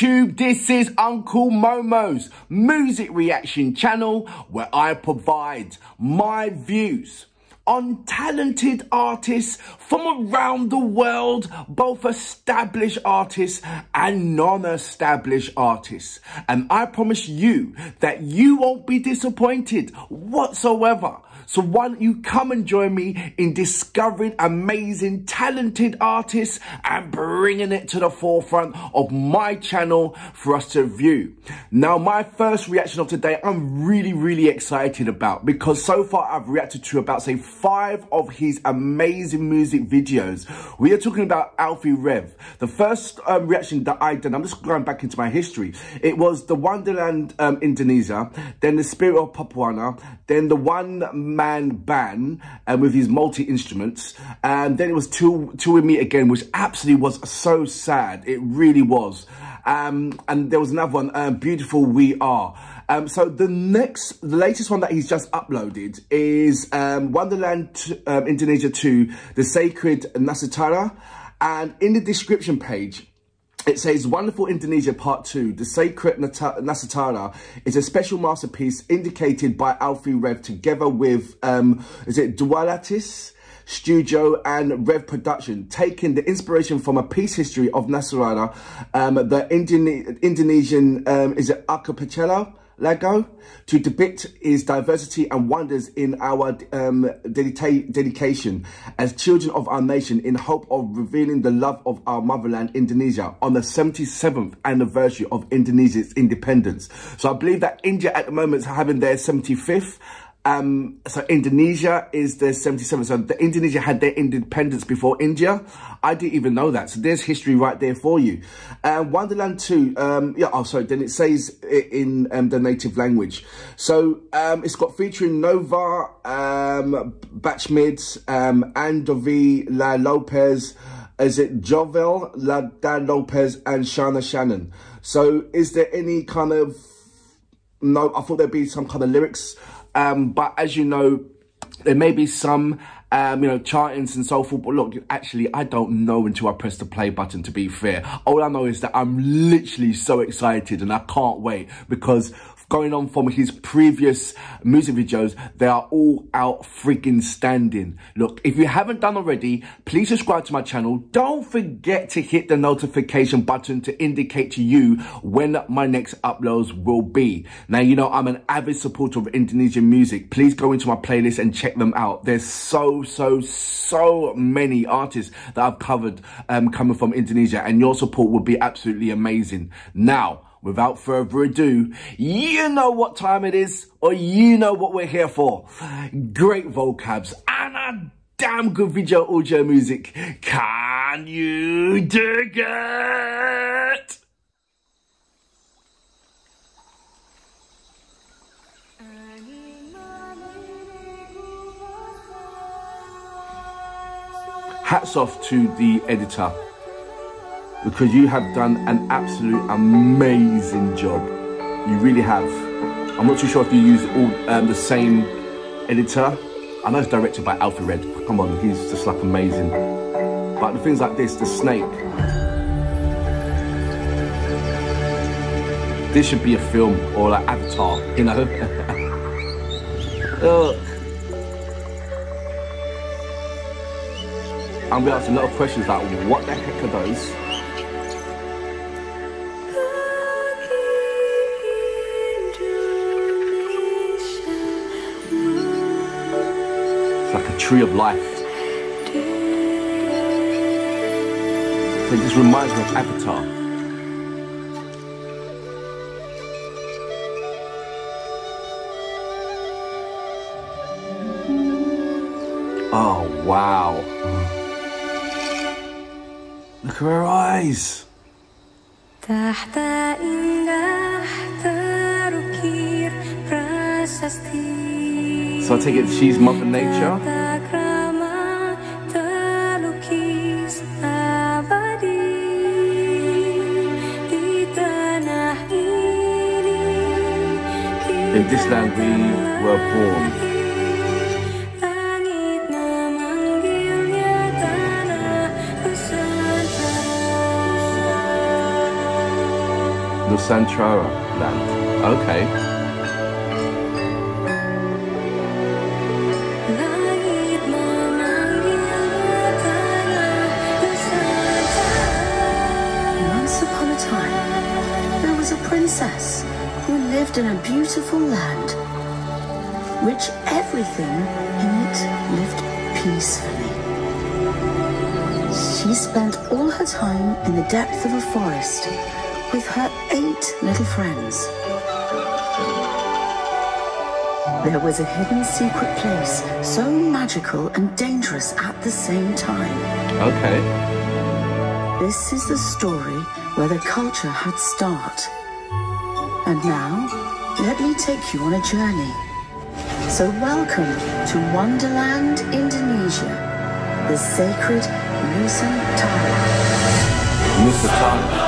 YouTube, this is Uncle Momo's music reaction channel where I provide my views on talented artists from around the world, both established artists and non-established artists. And I promise you that you won't be disappointed whatsoever. So why don't you come and join me in discovering amazing, talented artists and bringing it to the forefront of my channel for us to view. Now, my first reaction of today, I'm really excited about, because so far I've reacted to about, say, 5 of his amazing music videos. We are talking about Alffy Rev. The first reaction that I did, I'm just going back into my history. It was the Wonderland Indonesia, then the Spirit of Papuana, then the One Man Band with his multi-instruments, and then it was Two With Me Again, which absolutely was so sad. It really was. And there was another one, Beautiful We Are. So the latest one that he's just uploaded is Wonderland Indonesia II, the Sacred Nusantara. And in the description page, it says, Wonderful Indonesia Part 2, the Sacred Nusantara is a special masterpiece indicated by Alffy Rev together with, Dewatlantis Studio and REV Production, taking the inspiration from a piece history of Nusantara, the Indonesian, archipelago, to depict its diversity and wonders in our dedication as children of our nation in hope of revealing the love of our motherland, Indonesia, on the 77th anniversary of Indonesia's independence. So I believe that India at the moment is having their 75th. So Indonesia is their 77th. So Indonesia had their independence before India. I didn't even know that. So there's history right there for you. Wonderland 2, then it says it in the native language. So it's got featuring Nova, Batchmids, Andovi La Lopez, Jovel La Da Lopez, and Shana Shannon. So is there any kind of, no, I thought there'd be some kind of lyrics. But as you know, there may be some, chantings and so forth. But look, actually, I don't know until I press the play button, to be fair. All I know is that I'm literally so excited and I can't wait, because going on from his previous music videos, they are all out freaking standing. Look, if you haven't done already, please subscribe to my channel. Don't forget to hit the notification button to indicate to you when my next uploads will be. Now, you know, I'm an avid supporter of Indonesian music. Please go into my playlist and check them out. There's so many artists that I've covered coming from Indonesia, and your support would be absolutely amazing. Now, without further ado, you know what time it is, or you know what we're here for. Great vocabs and a damn good video audio music. Can you dig it? Hats off to the editor, because you have done an absolute amazing job. You really have. I'm not too sure if you use all the same editor. I know it's directed by Alffy Rev. Come on, he's just like amazing. But the things like this, the snake. This should be a film, or like Avatar, you know? Look. I'm gonna ask a lot of questions like, what the heck are those? Like a tree of life. So this reminds me of Avatar. Oh, wow. Look at her eyes. Tahta indah terukir prasasti. So I take it she's Mother Nature. In this land we were born. Nusantara land. Okay. Once upon a time, there was a princess who lived in a beautiful land, which everything in it lived peacefully. She spent all her time in the depth of a forest with her 8 little friends. There was a hidden secret place, so magical and dangerous at the same time. Okay. This is the story where the culture had start. And now, let me take you on a journey. So welcome to Wonderland Indonesia, the Sacred Nusantara. Nusantara.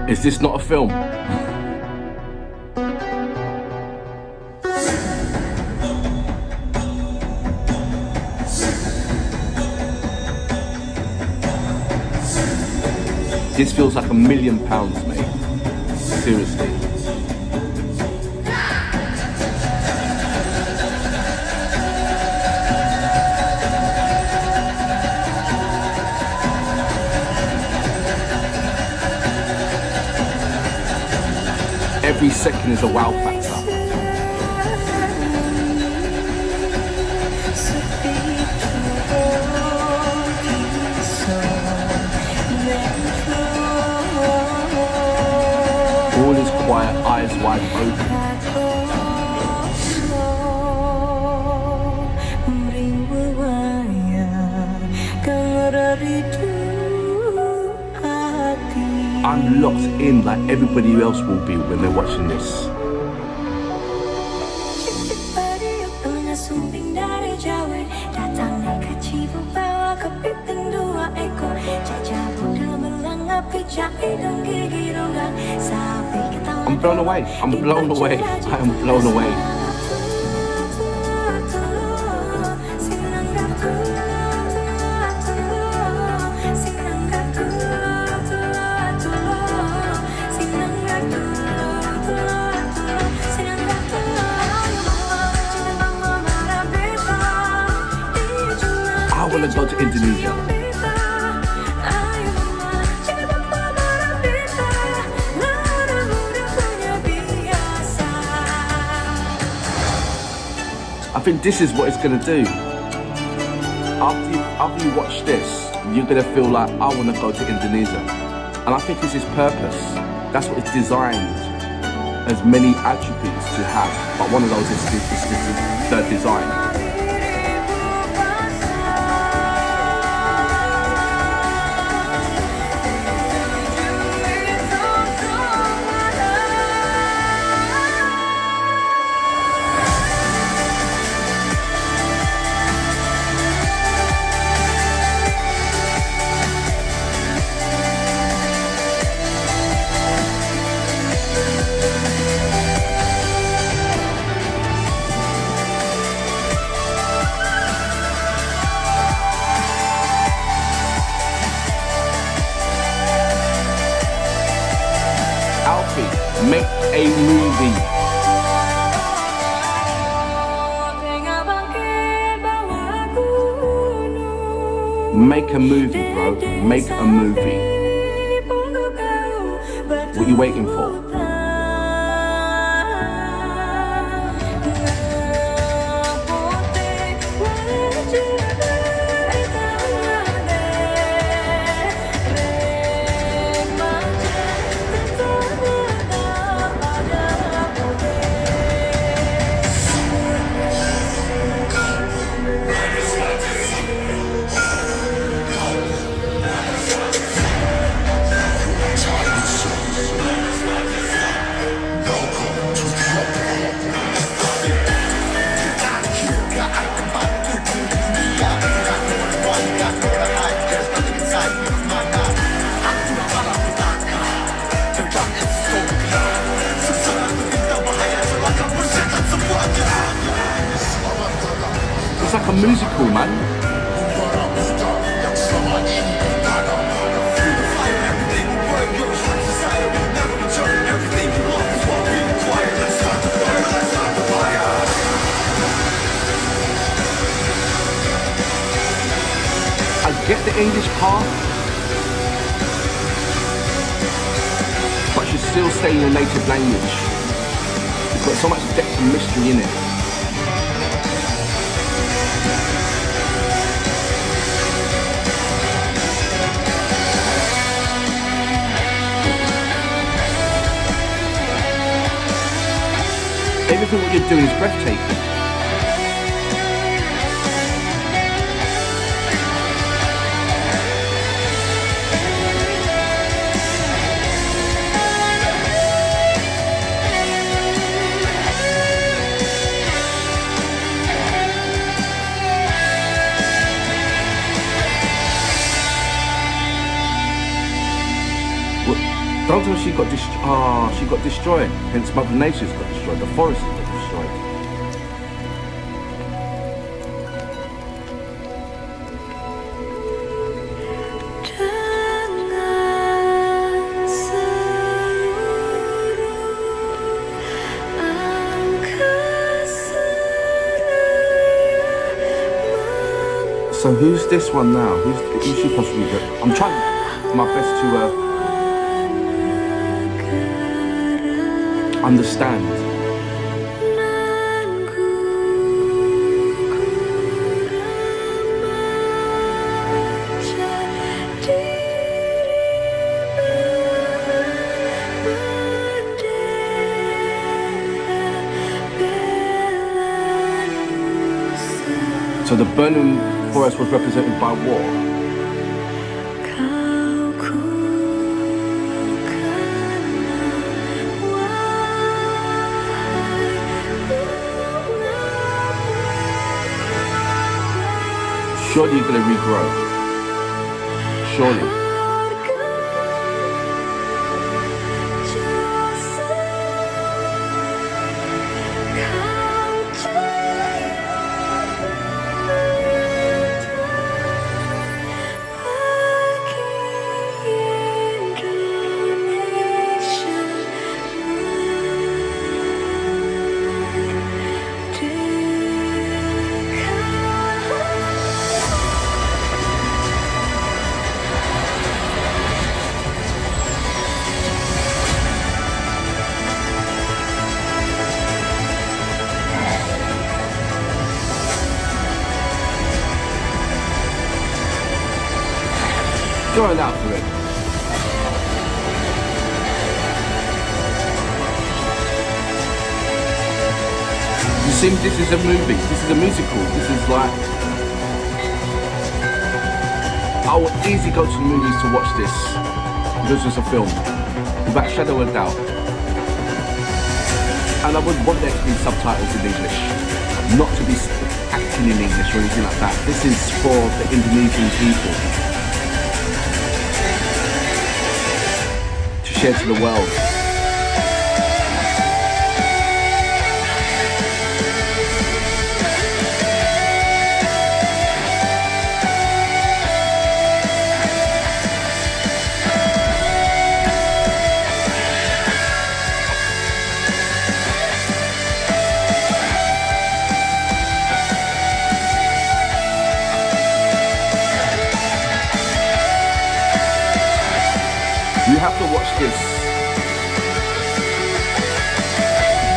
Is this not a film? This feels like £1 million, mate. Seriously. Every second is a wow factor. All is quiet, eyes wide open. I'm locked in like everybody else will be when they're watching this. I'm blown away. I'm blown away. I am blown away. I want to go to Indonesia. I think this is what it's going to do. After you watch this, you're going to feel like, I want to go to Indonesia. And I think it's its purpose. That's what it's designed. As many attributes to have, but one of those is the design. Alffy, make a movie. Make a movie, bro. Make a movie. What are you waiting for? musical, man. I get the English part, but should still stay in your native language. It's got so much depth and mystery in it. Everything what you're doing is breathtaking. Don't tell her she got she got destroyed. Hence Mother Nature's got destroyed. The forest got destroyed. So who's this one now? Who's she possibly good? I'm trying my best to understand. So the burning forest was represented by what? Surely you're going to regrow. Surely. Going out for it. You see, this is a movie. This is a musical. This is like, I would easily go to the movies to watch this because it's a film, without a shadow of a doubt. And I would want there to be subtitles in English, not to be acting in English or anything like that. This is for the Indonesian people. Share to the world. You have to watch this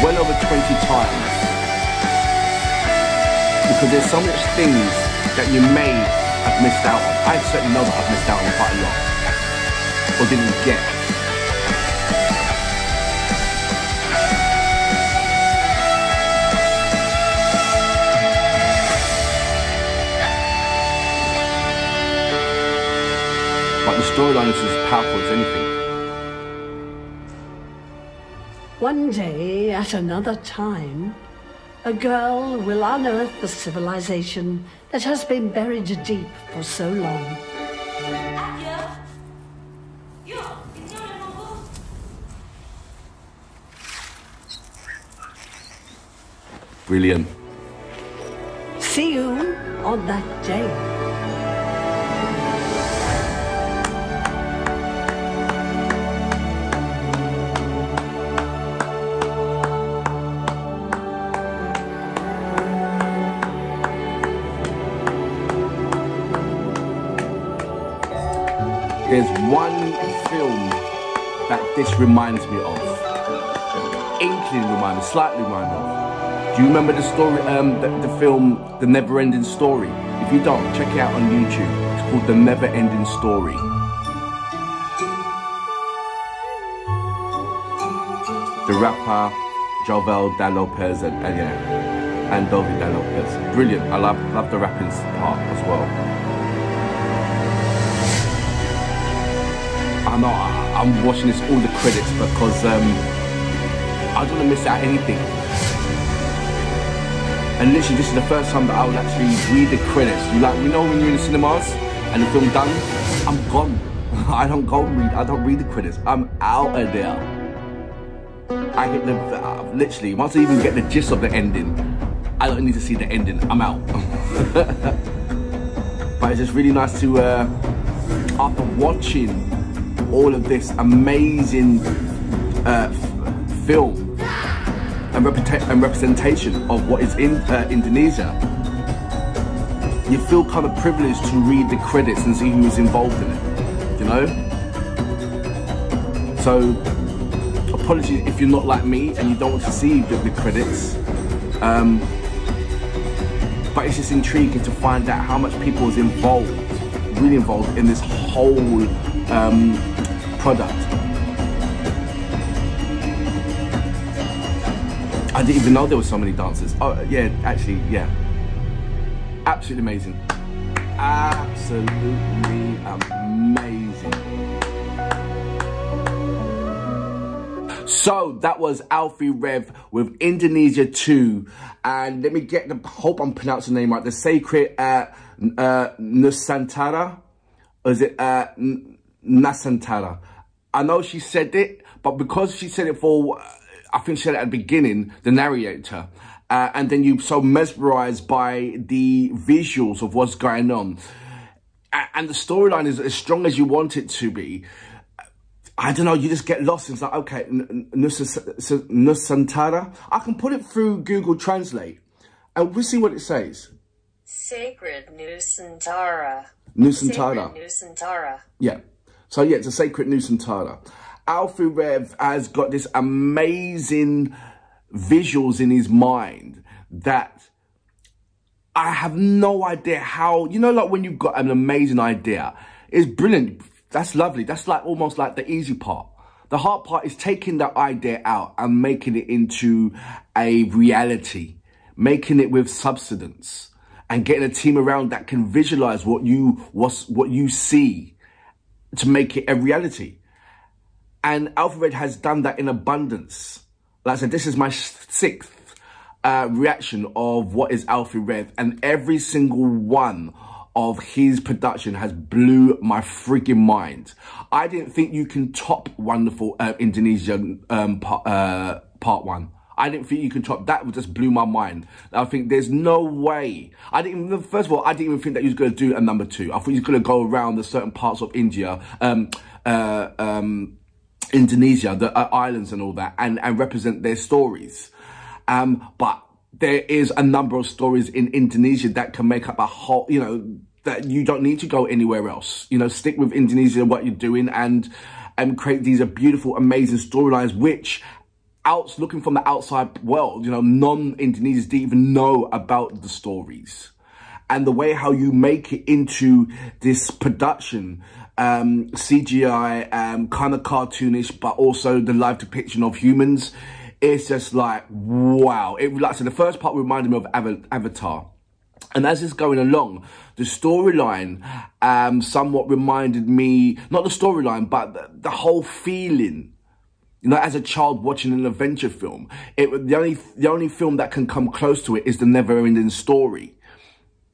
well over 20 times because there's so much things that you may have missed out on. I certainly know that I've missed out on quite a lot or didn't get. But the storyline is as powerful as anything. One day, at another time, a girl will unearth the civilization that has been buried deep for so long. Brilliant. See you on that day. There's one film that this reminds me of. Slightly remind me of. Do you remember the story, the film, The Never-Ending Story? If you don't, check it out on YouTube. It's called The Never-Ending Story. The rapper, Jovel Da Lopez and Dovi Da Lopez. Brilliant. I love the rapping part as well. I know, I'm watching this all the credits because I don't want to miss out anything. And literally, this is the first time that I will actually read the credits. You know when you're in the cinemas and the film done, I'm gone. I don't read the credits. I'm out of there. I get literally, once I even get the gist of the ending, I don't need to see the ending. I'm out. But it's just really nice to, after watching all of this amazing film and representation of what is in Indonesia, you feel kind of privileged to read the credits and see who was involved in it, you know? So, apologies if you're not like me and you don't want to see the credits, but it's just intriguing to find out how much people was involved, really involved in this whole product. I didn't even know there were so many dancers. Oh yeah, actually, yeah. Absolutely amazing. Absolutely amazing. So that was Alffy Rev with Indonesia 2. And let me get the, hope I'm pronouncing the name right, the Sacred Nusantara. Or is it Nusantara? I know she said it, but because she said it for, I think she said it at the beginning, the narrator, and then you're so mesmerized by the visuals of what's going on, and the storyline is as strong as you want it to be. I don't know, you just get lost. It's like, okay, Nusantara. I can put it through Google Translate, and we'll see what it says. Sacred Nusantara. Nusantara. Sacred Nusantara. Yeah. So yeah, it's a Sacred Nusantara. Alffy Rev has got this amazing visuals in his mind that I have no idea how, you know, like when you've got an amazing idea, it's brilliant. That's lovely. That's like almost like the easy part. The hard part is taking that idea out and making it into a reality, making it with substance and getting a team around that can visualize what you see to make it a reality. And Alffy Rev has done that in abundance. Like I said, this is my 6th reaction of what is Alffy Rev, and every single one of his production has blew my freaking mind. I didn't think you can top Wonderful Indonesia part 1. I didn't think you can top that. Just blew my mind. I think there's no way. First of all, I didn't even think that he was going to do a number 2. I thought he was going to go around the certain parts of India, Indonesia, the islands and all that, and represent their stories. But there is a number of stories in Indonesia that can make up a whole, you know, that you don't need to go anywhere else. You know, stick with Indonesia, what you're doing, and create these beautiful, amazing storylines, which looking from the outside world, you know, non-Indonesians didn't even know about the stories. And the way how you make it into this production, CGI, kind of cartoonish, but also the live depiction of humans, it's just like, wow. So the first part reminded me of Avatar. And as it's going along, the storyline somewhat reminded me, not the storyline, but the whole feeling. You know, as a child watching an adventure film, the only film that can come close to it is The Never-Ending Story.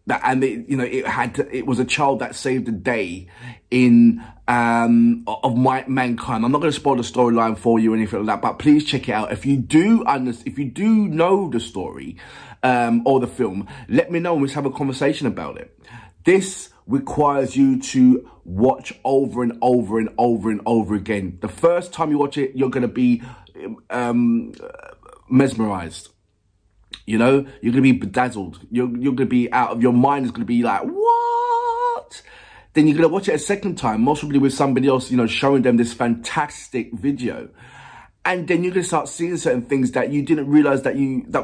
and it was a child that saved the day in of mankind. I'm not going to spoil the storyline for you or anything like that, but please check it out. If you do know the story or the film, let me know and let's have a conversation about it. This requires you to watch over and over and over and over again. The first time you watch it, you're going to be mesmerized. You know, you're going to be bedazzled. You're going to be out of your mind. Is going to be like, what? Then you're going to watch it a second time, most probably with somebody else, you know, showing them this fantastic video. And then you're going to start seeing certain things that you didn't realize that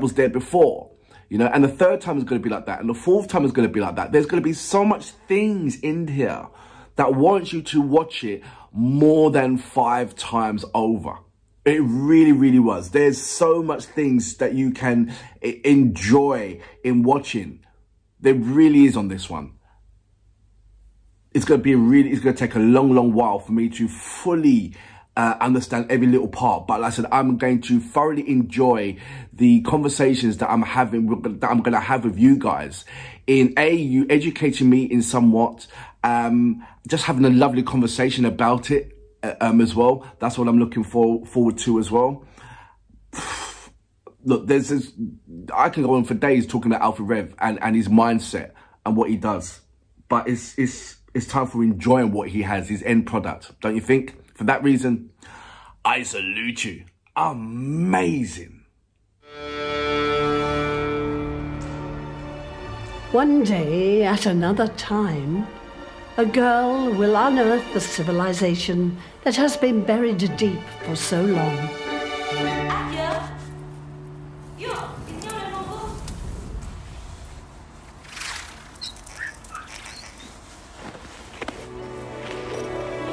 was there before. You know, and the third time is going to be like that. And the fourth time is going to be like that. There's going to be so much things in here that wants you to watch it more than 5 times over. It really, really was. There's so much things that you can enjoy in watching. There really is on this one. It's going to take a long, long while for me to fully understand every little part. But like I said, I'm going to thoroughly enjoy the conversations that I'm going to have with you guys. You educating me in somewhat, just having a lovely conversation about it. As well, that's what I'm looking forward to as well. Look, I can go on for days talking about Alffy Rev and his mindset and what he does, but it's time for enjoying what he has, his end product, don't you think? For that reason, I salute you. Amazing. One day at another time, a girl will unearth the civilization that has been buried deep for so long. Aja, yuk, ini udah nunggu.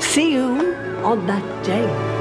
See you on that day.